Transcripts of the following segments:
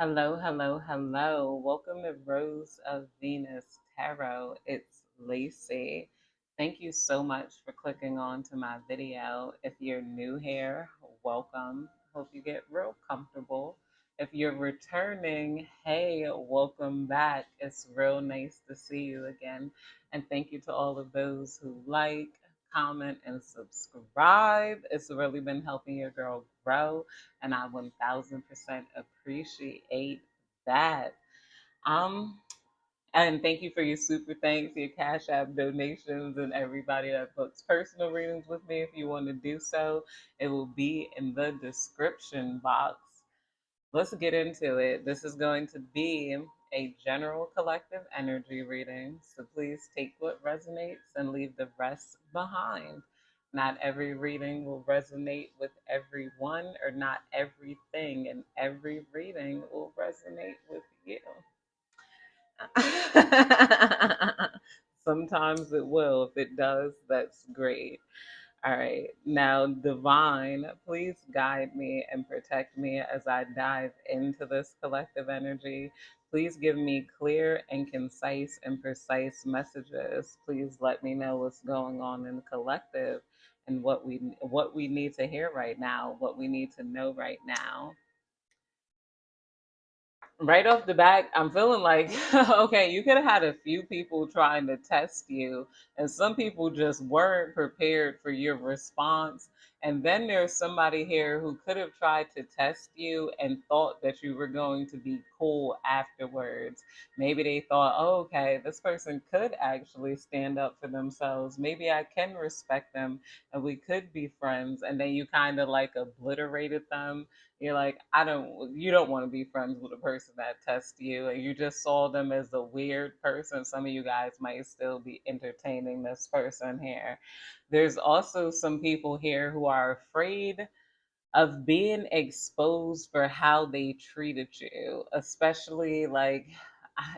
Hello, hello, hello. Welcome to Rose of Venus Tarot. It's Lacey. Thank you so much for clicking on to my video. If you're new here, welcome. Hope you get real comfortable. If you're returning, hey, welcome back. It's real nice to see you again. And thank you to all of those who like, comment, and subscribe. It's really been helping your girl grow and I 1000% appreciate that. Um, and thank you for your super thanks, your Cash App donations, and everybody that books personal readings with me. If you want to do so, it will be in the description box. Let's get into it. This is going to be a general collective energy reading. So please take what resonates and leave the rest behind. Not every reading will resonate with everyone, or not everything in every reading will resonate with you. Sometimes it will. If it does, that's great. All right. Now, Divine, please guide me and protect me as I dive into this collective energy. Please give me clear and concise and precise messages. Please let me know what's going on in the collective and what we need to hear right now, what we need to know right now. Right off the bat, I'm feeling like, okay, you could have had a few people trying to test you, and some people just weren't prepared for your response. And then there's somebody here who could have tried to test you and thought that you were going to be cool afterwards. Maybe they thought, oh, okay, this person could actually stand up for themselves. Maybe I can respect them and we could be friends. And then you kind of like obliterated them. You're like, you don't want to be friends with a person that tests you, and you just saw them as a weird person. Some of you guys might still be entertaining this person here. There's also some people here who are afraid of being exposed for how they treated you, especially like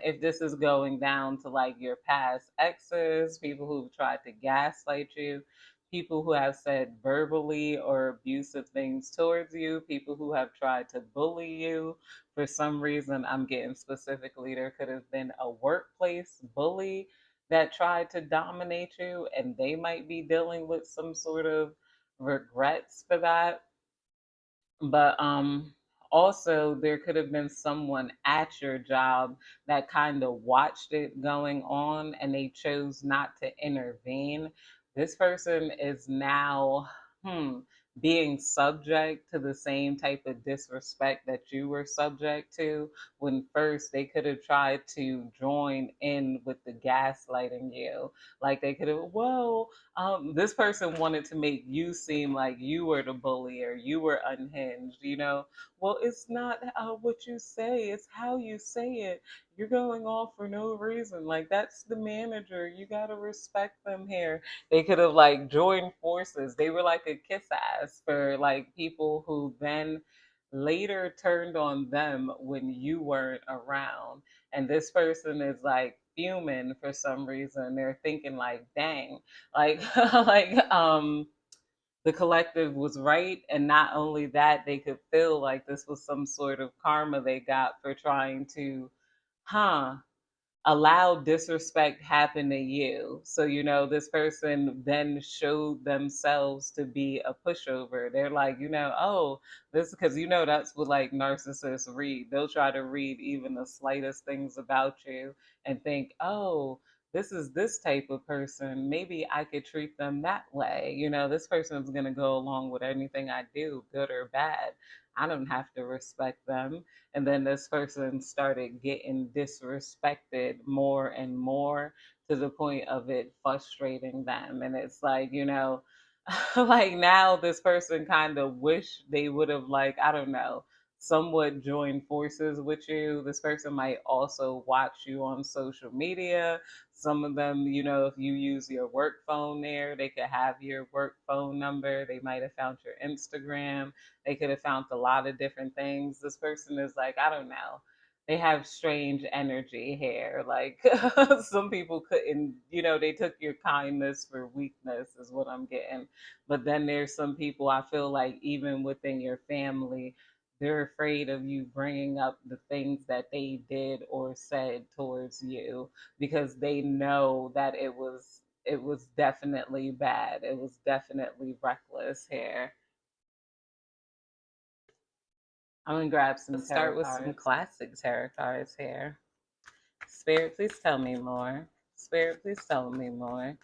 if this is going down to like your past exes, people who've tried to gaslight you, people who have said verbally or abusive things towards you, people who have tried to bully you. For some reason, I'm getting specifically, there could have been a workplace bully that tried to dominate you, and they might be dealing with some sort of regrets for that. But also there could have been someone at your job that kind of watched it going on and they chose not to intervene. This person is now hmm, being subject to the same type of disrespect that you were subject to, when first they could have tried to join in with the gaslighting you. Like they could have, well, this person wanted to make you seem like you were the bully or you were unhinged. Well, it's not what you say, it's how you say it. You're going off for no reason. Like, that's the manager. You got to respect them here. They could have, like, joined forces. They were like a kiss ass for, like, people who then later turned on them when you weren't around. And this person is, like, fuming for some reason. They're thinking, like, dang, like the collective was right, and not only that, they could feel like this was some sort of karma they got for trying to huh allow disrespect happen to you. So, this person then showed themselves to be a pushover. They're like, oh, this, because that's what like narcissists read. They'll try to read even the slightest things about you and think, oh, this is this type of person. Maybe I could treat them that way. This person is going to go along with anything I do, good or bad. I don't have to respect them. And then this person started getting disrespected more and more, to the point of it frustrating them. And it's like, like now this person kind of wish they would have, like, I don't know, somewhat joined forces with you. This person might also watch you on social media. Some of them, if you use your work phone there, they could have your work phone number. They might have found your Instagram. They could have found a lot of different things. This person is like, I don't know. They have strange energy here. Like some people couldn't, they took your kindness for weakness, is what I'm getting. But then there's some people, I feel like, even within your family, they're afraid of you bringing up the things that they did or said towards you because they know that it was definitely bad. It was definitely reckless here. I'm gonna grab some. Let's start with some classic tarot cards here. Spirit, please tell me more. Spirit, please tell me more.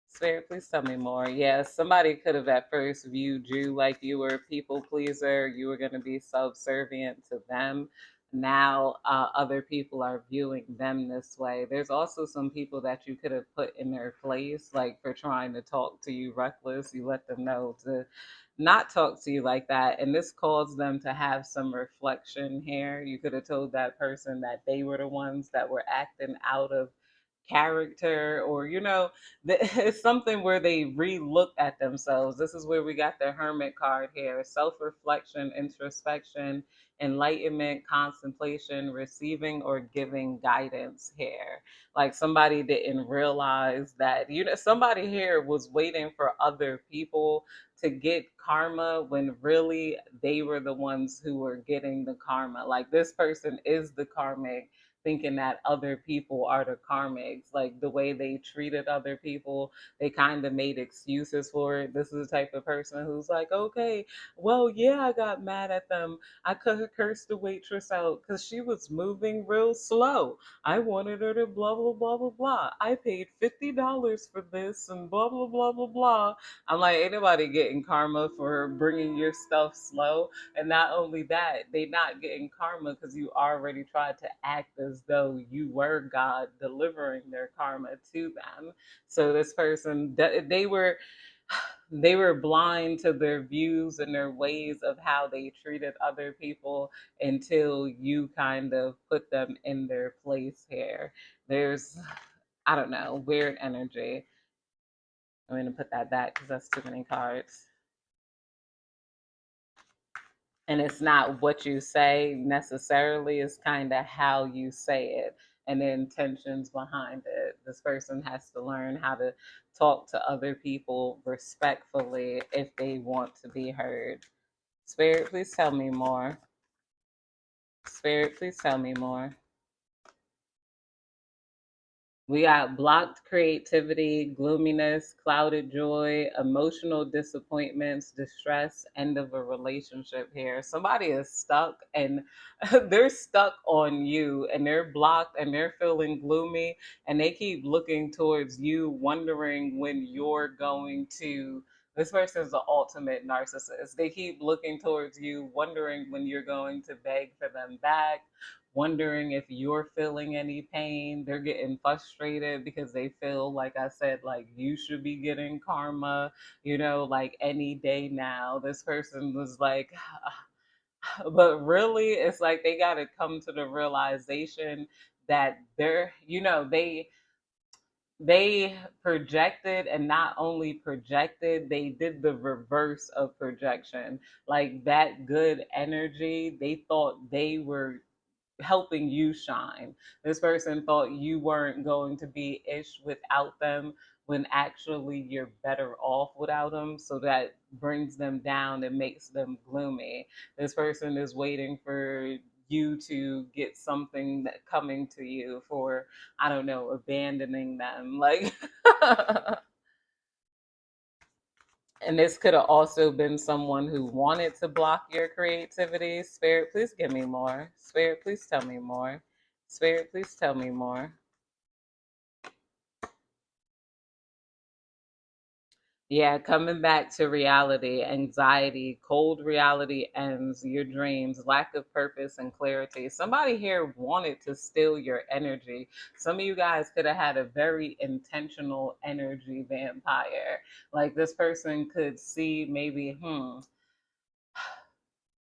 Spirit, please tell me more. Yeah, somebody could have at first viewed you like you were a people pleaser. You were going to be subservient to them. Now, other people are viewing them this way. There's also some people that you could have put in their place, like for trying to talk to you reckless. You let them know to not talk to you like that. And this caused them to have some reflection here. You could have told that person that they were the ones that were acting out of character, or it's something where they re-look at themselves. This is where we got the hermit card here: self-reflection, introspection, enlightenment, contemplation, receiving or giving guidance here. Like somebody didn't realize that somebody here was waiting for other people to get karma when really they were the ones who were getting the karma. Like this person is the karmic, thinking that other people are the karmics. Like the way they treated other people, they kind of made excuses for it. This is the type of person who's like, okay, well, yeah, I got mad at them. I could have cursed the waitress out because she was moving real slow. I wanted her to blah, blah, blah, blah, blah. I paid $50 for this and blah, blah, blah, blah, blah. I'm like, ain't nobody getting karma for bringing your stuff slow. And not only that, they not getting karma because you already tried to act as though you were God delivering their karma to them. So this person, they were blind to their views and their ways of how they treated other people until you kind of put them in their place here. There's, I don't know, weird energy. I'm going to put that back because that's too many cards. And it's not what you say necessarily, it's kind of how you say it and the intentions behind it. This person has to learn how to talk to other people respectfully if they want to be heard. Spirit, please tell me more. Spirit, please tell me more. We got blocked creativity, gloominess, clouded joy, emotional disappointments, distress, end of a relationship here. Somebody is stuck and they're stuck on you and they're blocked and they're feeling gloomy and they keep looking towards you, wondering when you're going to. This person is the ultimate narcissist. They keep looking towards you, wondering when you're going to beg for them back, wondering if you're feeling any pain. They're getting frustrated because they feel, like I said, like you should be getting karma, like any day now. This person was like, but really, it's like they got to come to the realization that they projected, and not only projected, they did the reverse of projection. Like that good energy, they thought they were helping you shine. This person thought you weren't going to be ish without them when actually you're better off without them. So that brings them down and makes them gloomy. This person is waiting for you to get something that coming to you for, I don't know, abandoning them. Like and this could have also been someone who wanted to block your creativity. Spirit, please give me more. Spirit, please tell me more. Spirit, please tell me more. Yeah, coming back to reality, anxiety, cold reality ends, your dreams, lack of purpose and clarity. Somebody here wanted to steal your energy. Some of you guys could have had a very intentional energy vampire. Like this person could see maybe,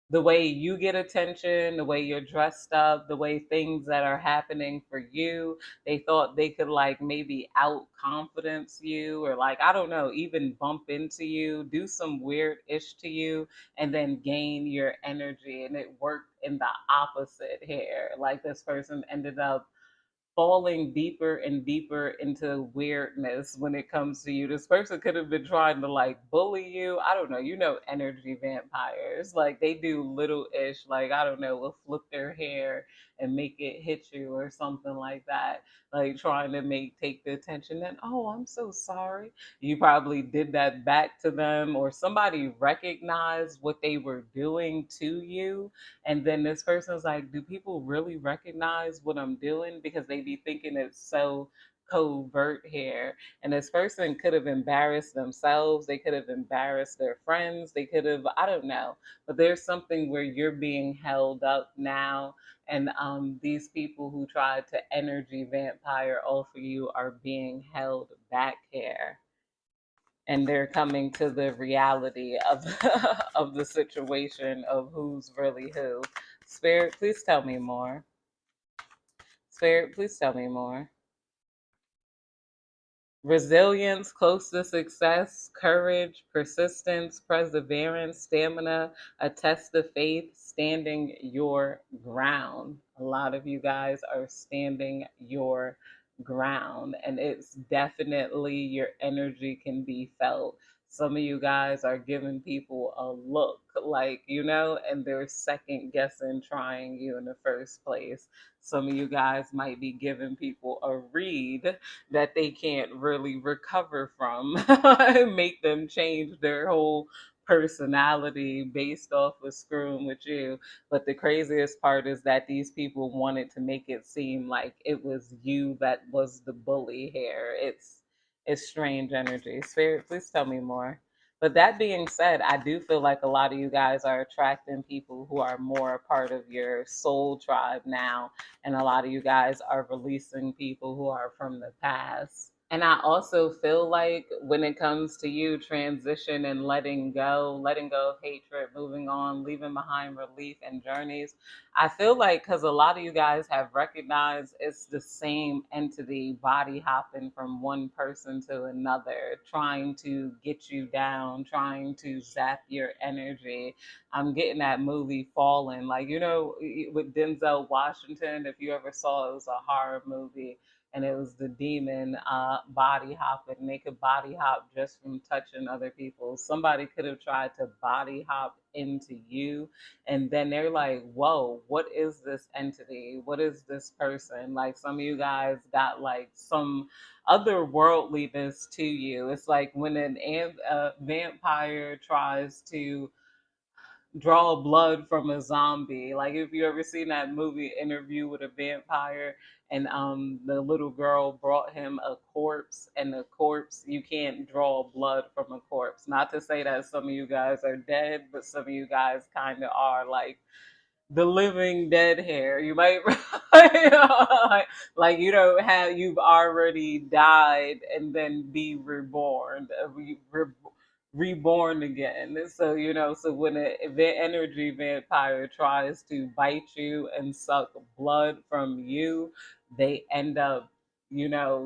the way you get attention, the way you're dressed up, the way things that are happening for you. They thought they could like maybe out confidence you, or like, I don't know, even bump into you, do some weird ish to you, and then gain your energy. And it worked in the opposite here. Like this person ended up falling deeper and deeper into weirdness when it comes to you. This person could have been trying to like bully you. I don't know. You know, energy vampires. Like they do little ish, like, I don't know, will flip their hair and make it hit you or something like that. Like trying to make take the attention. Then, oh, I'm so sorry. You probably did that back to them, or somebody recognized what they were doing to you, and then this person's like, do people really recognize what I'm doing? Because they be thinking it's so covert here. And this person could have embarrassed themselves. They could have embarrassed their friends. They could have, I don't know. But there's something where you're being held up now. And these people who tried to energy vampire off of you are being held back here, and they're coming to the reality of of the situation of who's really who. Spirit, please tell me more. Spirit, please tell me more. Resilience, close to success, courage, persistence, perseverance, stamina, a test of faith, standing your ground. A lot of you guys are standing your ground, and it's definitely your energy can be felt. Some of you guys are giving people a look, like, and they're second guessing trying you in the first place. Some of you guys might be giving people a read that they can't really recover from, make them change their whole personality based off of screwing with you. But the craziest part is that these people wanted to make it seem like it was you that was the bully here. It's strange energy. Spirit, please tell me more. But that being said, I do feel like a lot of you guys are attracting people who are more a part of your soul tribe now, and a lot of you guys are releasing people who are from the past. And I also feel like when it comes to you transition and letting go of hatred, moving on, leaving behind relief and journeys, I feel like because a lot of you guys have recognized it's the same entity body hopping from one person to another, trying to get you down, trying to zap your energy. I'm getting that movie Fallen, like, with Denzel Washington. If you ever saw it, was a horror movie, and it was the demon body hopping. And they could body hop just from touching other people. Somebody could have tried to body hop into you, and then they're like, whoa, what is this entity? What is this person? Like, some of you guys got like some otherworldliness to you. It's like when a vampire tries to draw blood from a zombie. Like, if you ever seen that movie Interview with a Vampire, and the little girl brought him a corpse, and the corpse, you can't draw blood from a corpse. Not to say that some of you guys are dead, but some of you guys kind of are, like the living dead hair. You might like you don't have, you've already died and then be reborn, reborn again. So so when an energy vampire tries to bite you and suck blood from you, they end up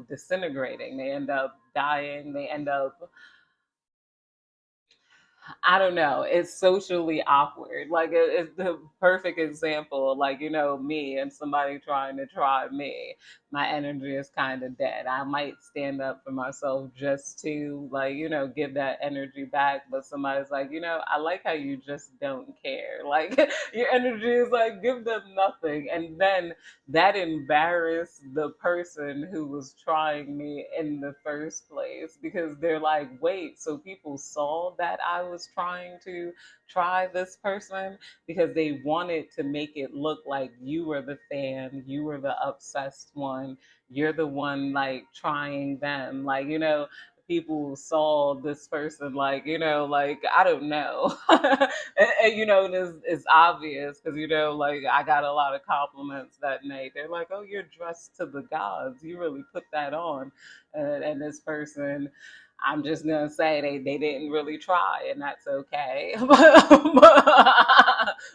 disintegrating, they end up dying, they end up, I don't know. It's socially awkward. Like, it's the perfect example. Like, me and somebody trying to try me. My energy is kind of dead. I might stand up for myself just to, like, give that energy back. But somebody's like, I like how you just don't care. Like, your energy is like, give them nothing. And then that embarrassed the person who was trying me in the first place, because they're like, wait, so people saw that I was trying to try this person, because they wanted to make it look like you were the fan, you were the obsessed one, you're the one like trying them. Like, people saw this person, like, like, I don't know. And it's obvious because, like, I got a lot of compliments that night. They're like, oh, you're dressed to the gods, you really put that on. And this person, I'm just gonna say they didn't really try, and that's okay.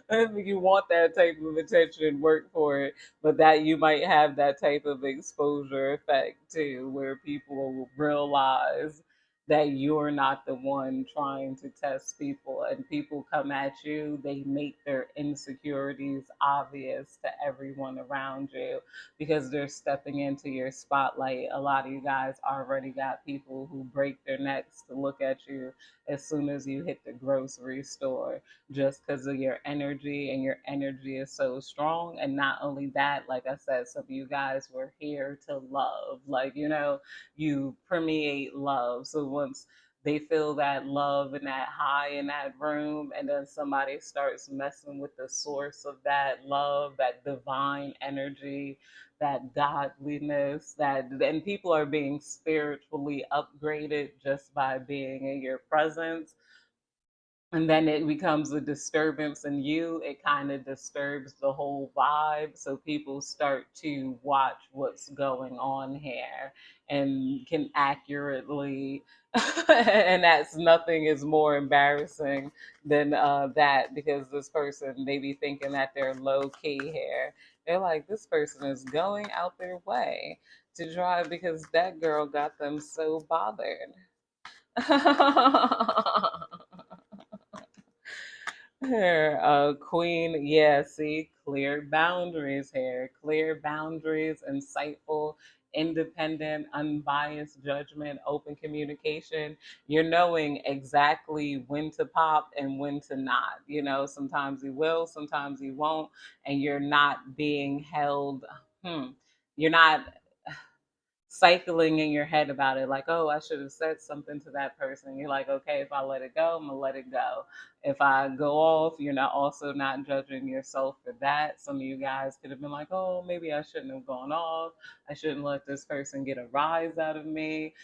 But if you want that type of attention, work for it. But that you might have that type of exposure effect too, where people will realize that you're not the one trying to test people, and people come at you, they make their insecurities obvious to everyone around you because they're stepping into your spotlight. A lot of you guys already got people who break their necks to look at you as soon as you hit the grocery store, just because of your energy, and your energy is so strong. And not only that, like I said, some of you guys were here to love, like, you permeate love. So once they feel that love and that high in that room, and then somebody starts messing with the source of that love, that divine energy, that godliness, that and people are being spiritually upgraded just by being in your presence, and then it becomes a disturbance in you. It kind of disturbs the whole vibe. So people start to watch what's going on here and can accurately, and that's nothing is more embarrassing than that, because this person, they be thinking that they're low key here. They're like, this person is going out their way to drive because that girl got them so bothered. Her queen, yeah, see, clear boundaries here. Clear boundaries, insightful, independent, unbiased judgment, open communication. You're knowing exactly when to pop and when to not. Sometimes you will, sometimes you won't, and you're not being held. Hmm, you're not cycling in your head about it, like, oh, I should have said something to that person. You're like, okay, if I let it go, I'm gonna let it go. If I go off, you're not also not judging yourself for that. Some of you guys could have been like, oh, maybe I shouldn't have gone off. I shouldn't let this person get a rise out of me.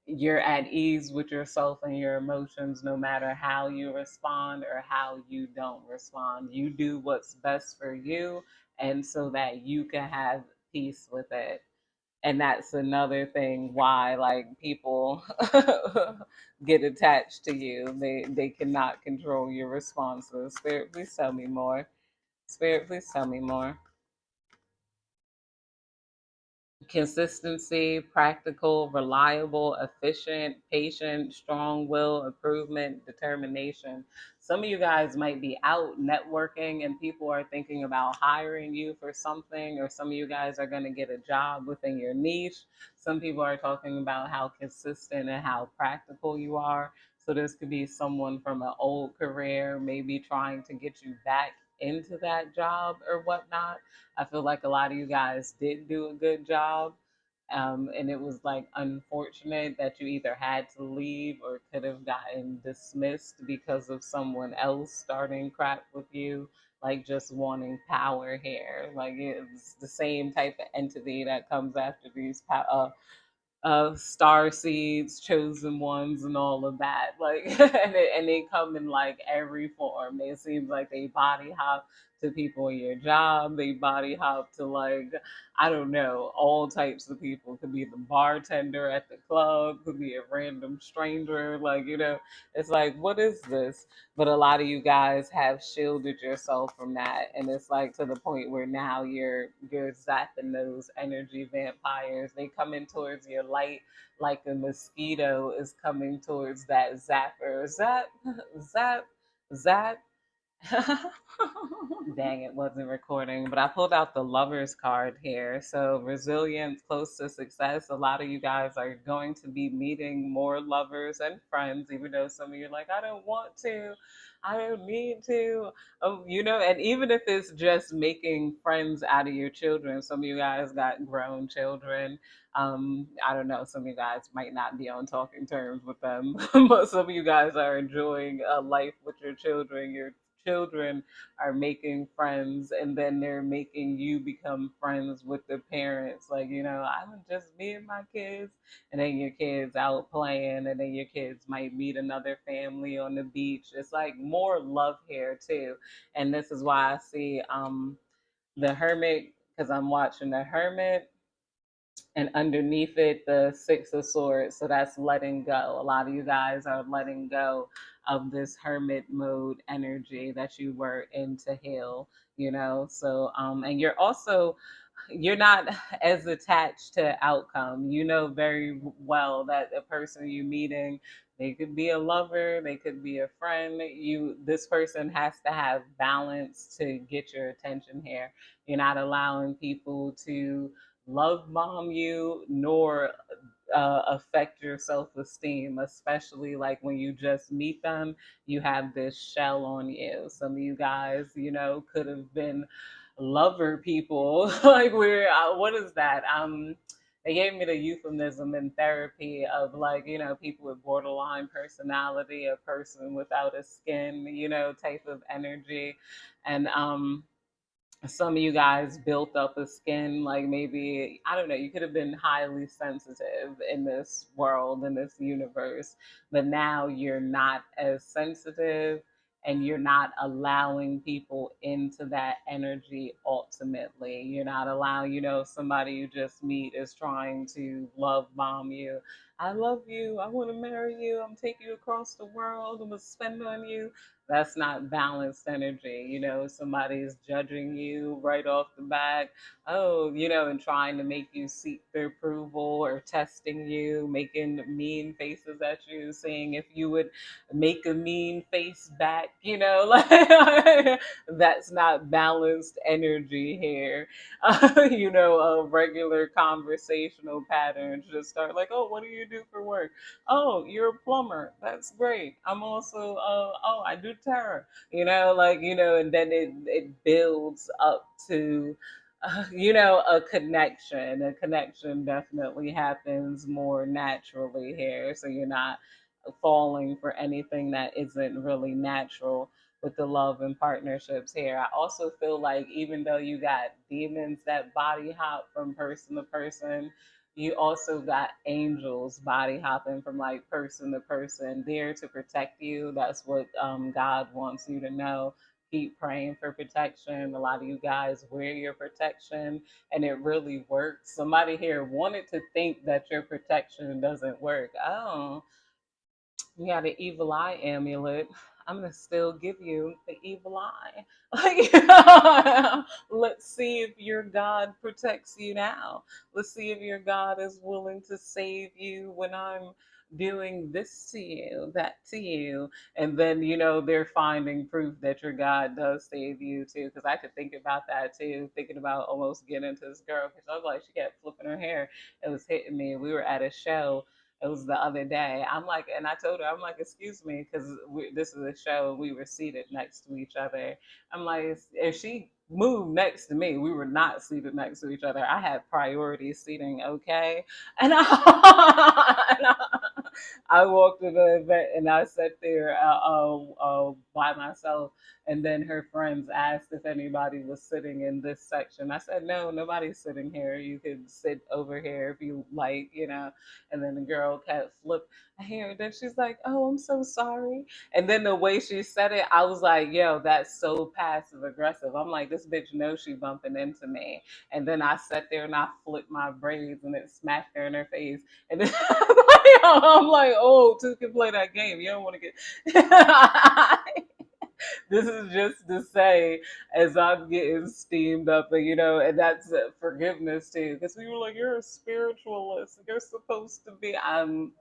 You're at ease with yourself and your emotions no matter how you respond or how you don't respond. You do what's best for you, and so that you can have peace with it. And that's another thing why, like, people get attached to you. They cannot control your responses. Spirit, please tell me more. Spirit, please tell me more. Consistency, practical, reliable, efficient, patient, strong will, improvement, determination. Some of you guys might be out networking and people are thinking about hiring you for something, or some of you guys are going to get a job within your niche. Some people are talking about how consistent and how practical you are. So this could be someone from an old career, maybe trying to get you back into that job or whatnot. I feel like a lot of you guys did do a good job. And it was like unfortunate that you either had to leave or could have gotten dismissed because of someone else starting crap with you, like just wanting power here. Like it's the same type of entity that comes after these star seeds, chosen ones, and all of that. Like, and they come in like every form. It seems like they body hop to people in your job. They body hop to, like, I don't know, all types of people. Could be the bartender at the club. Could be a random stranger. Like, it's like, what is this? But a lot of you guys have shielded yourself from that, and it's like to the point where now you're zapping those energy vampires. They come in towards your light like a mosquito is coming towards that zapper. Zap, zap, zap. Dang, it wasn't recording, but I pulled out the lovers card here. So, resilience, close to success. A lot of you guys are going to be meeting more lovers and friends, even though some of you are like, I don't want to, I don't need to. And even if it's just making friends out of your children, some of you guys got grown children. I don't know, some of you guys might not be on talking terms with them, but some of you guys are enjoying a life with your children. Your children are making friends, and then they're making you become friends with the parents. Like, I'm just me and my kids, and then your kids out playing, and then your kids might meet another family on the beach. It's like more love here too. And this is why I see the hermit, because I'm watching the hermit. and underneath it the Six of Swords. So that's letting go. A lot of you guys are letting go of this hermit mode energy that you were in to heal, you know. So and you're not as attached to outcome. You know very well that the person you're meeting, they could be a lover, they could be a friend. This person has to have balance to get your attention here. You're not allowing people to love bomb you nor affect your self-esteem, especially like when you just meet them, you have this shell on you. Some of you guys, you know, could have been lover people. Like we're what is that? They gave me the euphemism in therapy of like, you know, people with borderline personality, a person without a skin, you know, type of energy. And some of you guys built up a skin, like maybe, I don't know, you could have been highly sensitive in this world, in this universe, but now you're not as sensitive, and you're not allowing people into that energy. Ultimately, you're not allowing, you know, somebody you just meet is trying to love bomb you. I love you, I want to marry you, I'm taking you across the world, I'm gonna spend on you. That's not balanced energy. You know, somebody's judging you right off the bat. Oh, you know, and trying to make you seek their approval, or testing you, making mean faces at you, seeing if you would make a mean face back, you know, like that's not balanced energy here. You know, regular conversational patterns just start like, oh, what do you do for work? Oh, you're a plumber. That's great. I'm also, oh, I do tarot. You know, like, you know, and then it builds up to, you know, a connection. A connection definitely happens more naturally here. So you're not falling for anything that isn't really natural with the love and partnerships here. I also feel like even though you got demons that body hop from person to person, you also got angels body hopping from like person to person, there to protect you. That's what God wants you to know. Keep praying for protection. A lot of you guys wear your protection and it really works. Somebody here wanted to think that your protection doesn't work. Oh, you got an evil eye amulet. I'm gonna still give you the evil eye. Like, let's see if your God protects you now. Let's see if your God is willing to save you when I'm doing this to you, that to you. And then, you know, they're finding proof that your God does save you too. Because I could think about that too, thinking about almost getting into this girl. Because I was like, she kept flipping her hair. It was hitting me. We were at a show, it was the other day. I'm like, and I told her, I'm like, excuse me, because this is a show and we were seated next to each other. I'm like, if she moved next to me, we were not seated next to each other. I had priority seating, okay? And I walked to the event and I sat there by myself. And then her friends asked if anybody was sitting in this section. I said, no, nobody's sitting here. You could sit over here if you like, you know. And then the girl kept flipping her hair. And then she's like, oh, I'm so sorry. And then the way she said it, I was like, yo, that's so passive aggressive. I'm like, this bitch knows she bumping into me. And then I sat there and I flipped my braids and it smacked her in her face. And then I'm like, oh, two can play that game. You don't want to get. This is just to say, as I'm getting steamed up, and you know, and that's forgiveness too, because we were like, you're a spiritualist, you're supposed to be. I'm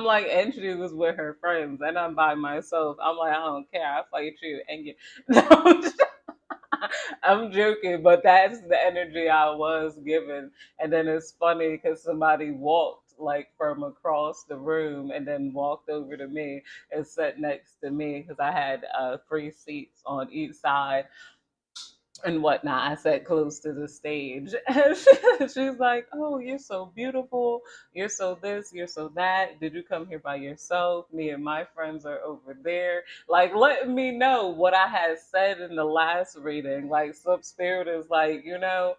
like, Angie was with her friends, and I'm by myself. I'm like, I don't care, I fight you, and you. No, I'm joking, but that's the energy I was given. And then it's funny because somebody walked like from across the room and then walked over to me and sat next to me because I had free seats on each side and whatnot. I sat close to the stage. And she's like, oh, you're so beautiful. You're so this, you're so that. Did you come here by yourself? Me and my friends are over there. Like, letting me know what I had said in the last reading. Like, Sub Spirit is like, you know,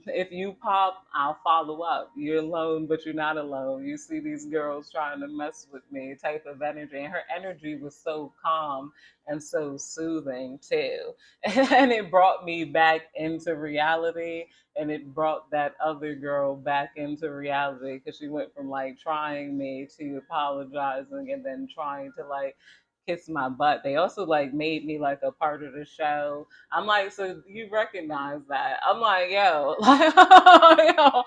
if you pop, I'll follow up. You're alone, but you're not alone. You see these girls trying to mess with me, type of energy. And her energy was so calm and so soothing too. And it brought me back into reality. And it brought that other girl back into reality because she went from like trying me to apologizing and then trying to like kiss my butt. They also like made me like a part of the show. I'm like, so you recognize that? I'm like, yo, like, yo,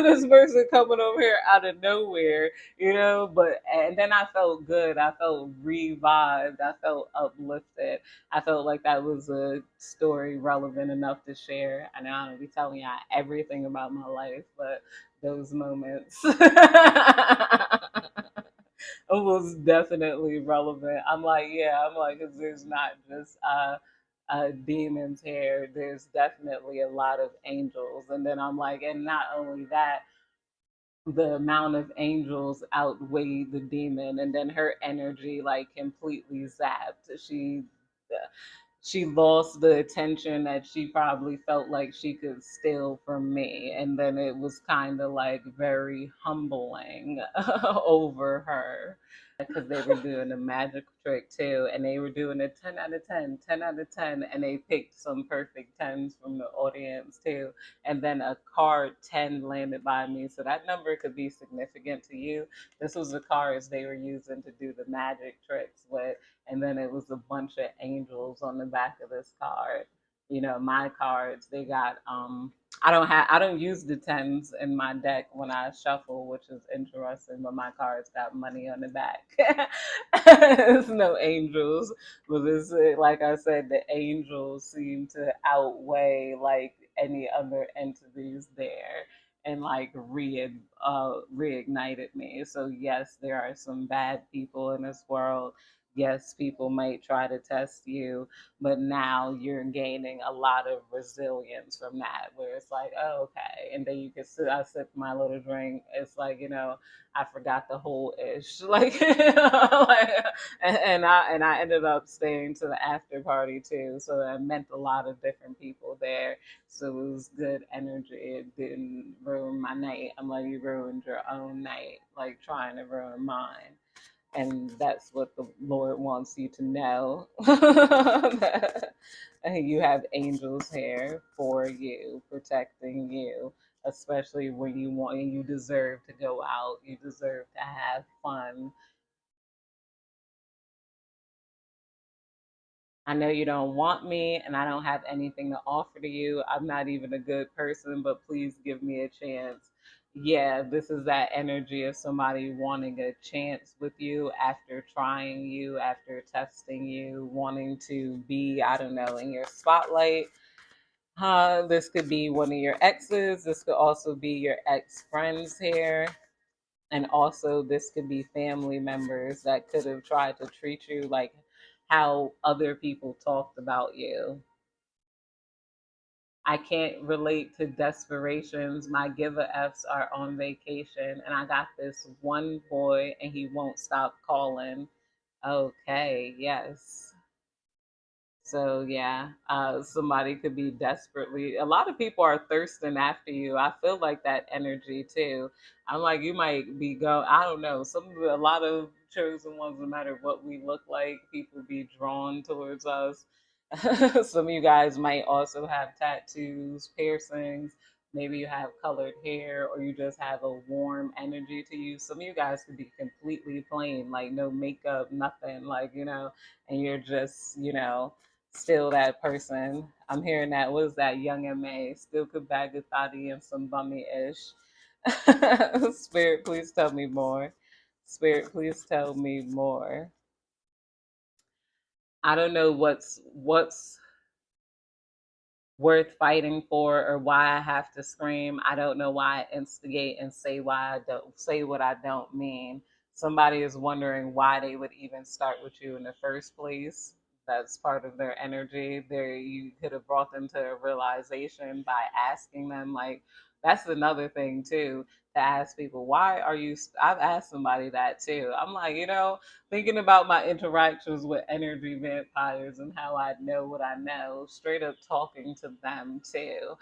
this person coming over here out of nowhere, you know. But and then I felt good. I felt revived. I felt uplifted. I felt like that was a story relevant enough to share. I know I don't be telling y'all everything about my life, but those moments. Was definitely relevant. I'm like, yeah, I'm like, 'cause there's not just demons here. There's definitely a lot of angels, and then I'm like, and not only that, the amount of angels outweighed the demon, and then her energy like completely zapped. She lost the attention that she probably felt like she could steal from me, and then it was kind of like very humbling over her because they were doing a magic trick too, and they were doing a 10 out of 10, 10 out of 10, and they picked some perfect 10s from the audience too, and then a card 10 landed by me, so that number could be significant to you. This was the cards they were using to do the magic tricks with, and then it was a bunch of angels on the back of this card. You know, my cards, they got I don't use the tens in my deck when I shuffle, which is interesting, but my cards got money on the back. It's no angels. But this, like I said, the angels seem to outweigh like any other entities there, and like reignited me. So yes, there are some bad people in this world. Yes, people might try to test you, but now you're gaining a lot of resilience from that, where it's like, oh, okay. And then you can sit, I sip my little drink. It's like, I forgot the whole ish. Like, like, and I ended up staying to the after party too. So that meant a lot of different people there. So it was good energy. It didn't ruin my night. I'm like, you ruined your own night, like trying to ruin mine. And that's what the Lord wants you to know. That you have angels here for you, protecting you, especially when you want and you deserve to go out. You deserve to have fun. I know you don't want me and I don't have anything to offer to you. I'm not even a good person, but please give me a chance. Yeah, this is that energy of somebody wanting a chance with you after trying you, after testing you, wanting to be, I don't know, in your spotlight. This could be one of your exes. This could also be your ex friends here. And also, this could be family members that could have tried to treat you like how other people talked about you. I can't relate to desperations. My giver F's are on vacation, and I got this one boy, and he won't stop calling. Okay, yes. So yeah, somebody could be desperately. A lot of people are thirsting after you. I feel like that energy too. I'm like, you might be go. I don't know. A lot of chosen ones, no matter what we look like, people be drawn towards us. Some of you guys might also have tattoos, piercings. Maybe you have colored hair, or you just have a warm energy to you. Some of you guys could be completely plain, like no makeup, nothing, like and you're just still that person. I'm hearing that. What is that? Young and May. Still could bag a thotty and some bummy ish. Spirit, please tell me more. Spirit, please tell me more. I don't know what's worth fighting for or why I have to scream. I don't know why I instigate and say why I don't say what I don't mean. Somebody is wondering why they would even start with you in the first place. That's part of their energy. There, you could have brought them to a realization by asking them, like, That's another thing too, to ask people, why are you? I've asked somebody that too. I'm like, thinking about my interactions with energy vampires and how I know what I know, straight up talking to them too.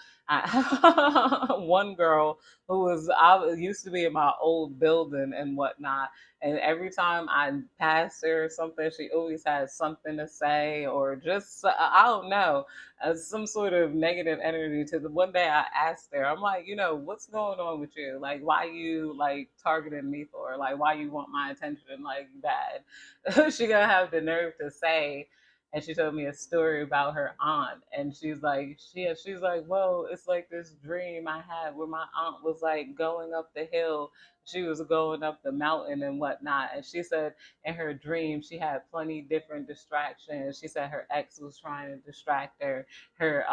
One girl who I used to be in my old building and whatnot, and every time I passed her or something, she always had something to say, or just I don't know, some sort of negative energy. To the one day I asked her, I'm like, what's going on with you? Like, why you like targeting me for? Like, why you want my attention like bad? She gonna have the nerve to say. And she told me a story about her aunt, and she's like, well, it's like this dream I had where my aunt was like going up the hill. She was going up the mountain and whatnot, and she said in her dream she had plenty different distractions. She said her ex was trying to distract her. Her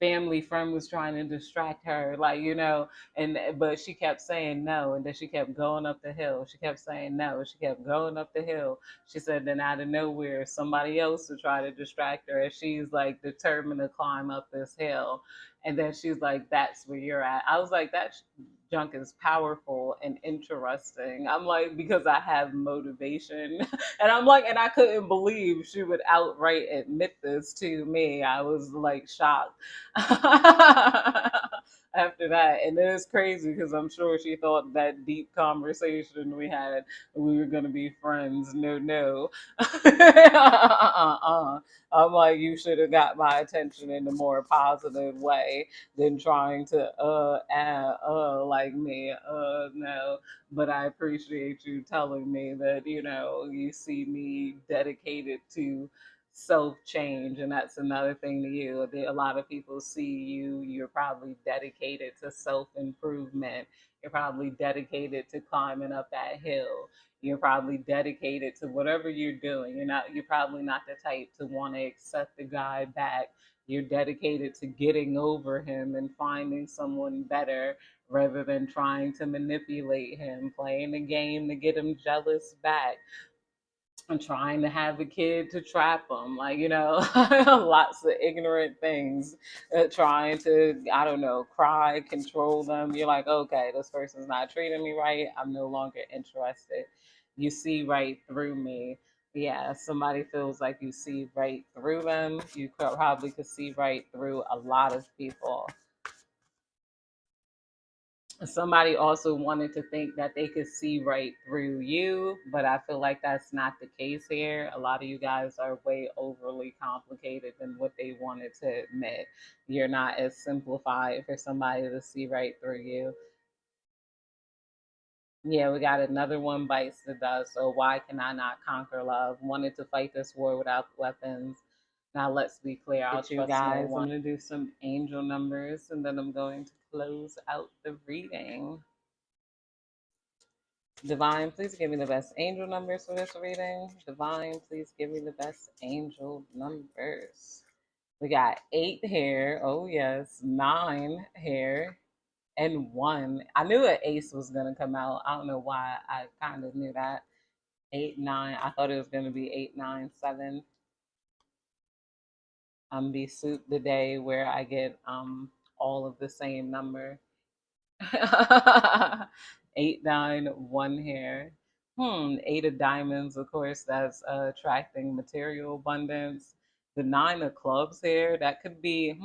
family friend was trying to distract her, like, and but she kept saying no, and then she kept going up the hill. She kept saying no, she kept going up the hill. She said then out of nowhere somebody else would try to distract her, and she's like determined to climb up this hill. And then she's like, that's where you're at. I was like, that junk is powerful and interesting. I'm like, because I have motivation. And I'm like, and I couldn't believe she would outright admit this to me. I was like shocked. After that. And then it's crazy because I'm sure she thought that deep conversation we had, we were going to be friends. No, no. I'm like, you should have got my attention in a more positive way than trying to, like me. No. But I appreciate you telling me that, you see me dedicated to self change. And that's another thing to you. A lot of people see you're probably dedicated to self improvement. You're probably dedicated to climbing up that hill. You're probably dedicated to whatever you're doing. You're probably not the type to want to accept the guy back. You're dedicated to getting over him and finding someone better rather than trying to manipulate him, playing the game to get him jealous back. I'm trying to have a kid to trap them, like, lots of ignorant things, trying to, I don't know, cry, control them. You're like, okay, this person's not treating me right. I'm no longer interested. You see right through me. Yeah, somebody feels like you see right through them. You probably could see right through a lot of people. Somebody also wanted to think that they could see right through you, but I feel like that's not the case here. A lot of you guys are way overly complicated than what they wanted to admit. You're not as simplified for somebody to see right through you. Yeah, we got another one bites the dust. So why can I not conquer love? Wanted to fight this war without weapons. Now let's be clear. I'll you guys. I'm gonna do some angel numbers and then I'm going to close out the reading. Divine, please give me the best angel numbers for this reading. Divine, please give me the best angel numbers. We got 8 here. Oh, yes. 9 here. And 1. I knew an ace was going to come out. I don't know why. I kind of knew that. 8, 9. I thought it was going to be 8, 9, 7. Be soup the day where I get all of the same number. 8, 9, 1 here. 8 of diamonds, of course, that's attracting material abundance. The 9 of clubs here, that could be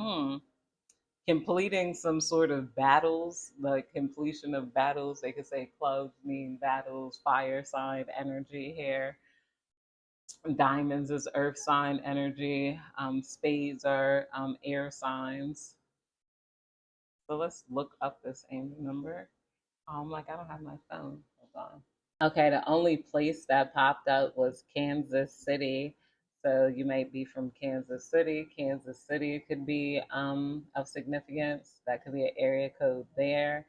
completing some sort of battles, like completion of battles. They could say clubs mean battles, fire sign energy here. Diamonds is earth sign energy. Spades are air signs. So let's look up this angel number. Like I don't have my phone. Hold on. Okay, the only place that popped up was Kansas City. So you might be from Kansas City. Kansas City could be of significance. That could be an area code there.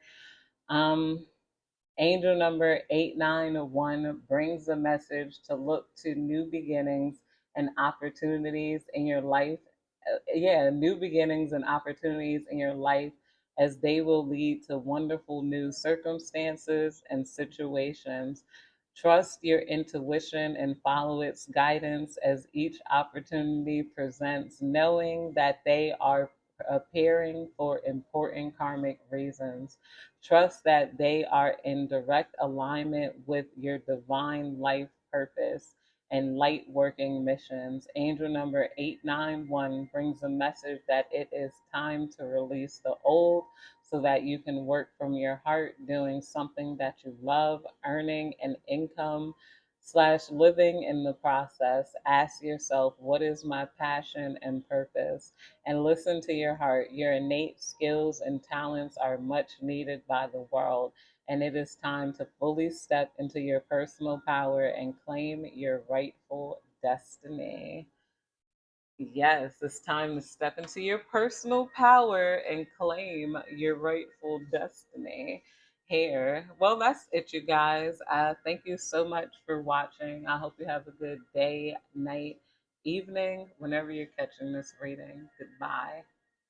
Um, Angel number 891 brings a message to look to new beginnings and opportunities in your life. Yeah, new beginnings and opportunities in your life, as they will lead to wonderful new circumstances and situations. Trust your intuition and follow its guidance as each opportunity presents, knowing that they are appearing for important karmic reasons. Trust that they are in direct alignment with your divine life purpose and light working missions. Angel number 891 brings a message that it is time to release the old so that you can work from your heart, doing something that you love, earning an income slash living in the process. Ask yourself, what is my passion and purpose? And listen to your heart. Your innate skills and talents are much needed by the world, and it is time to fully step into your personal power and claim your rightful destiny. Yes, it's time to step into your personal power and claim your rightful destiny here. Well, that's it, you guys. Thank you so much for watching. I hope you have a good day, night, evening, whenever you're catching this reading. Goodbye.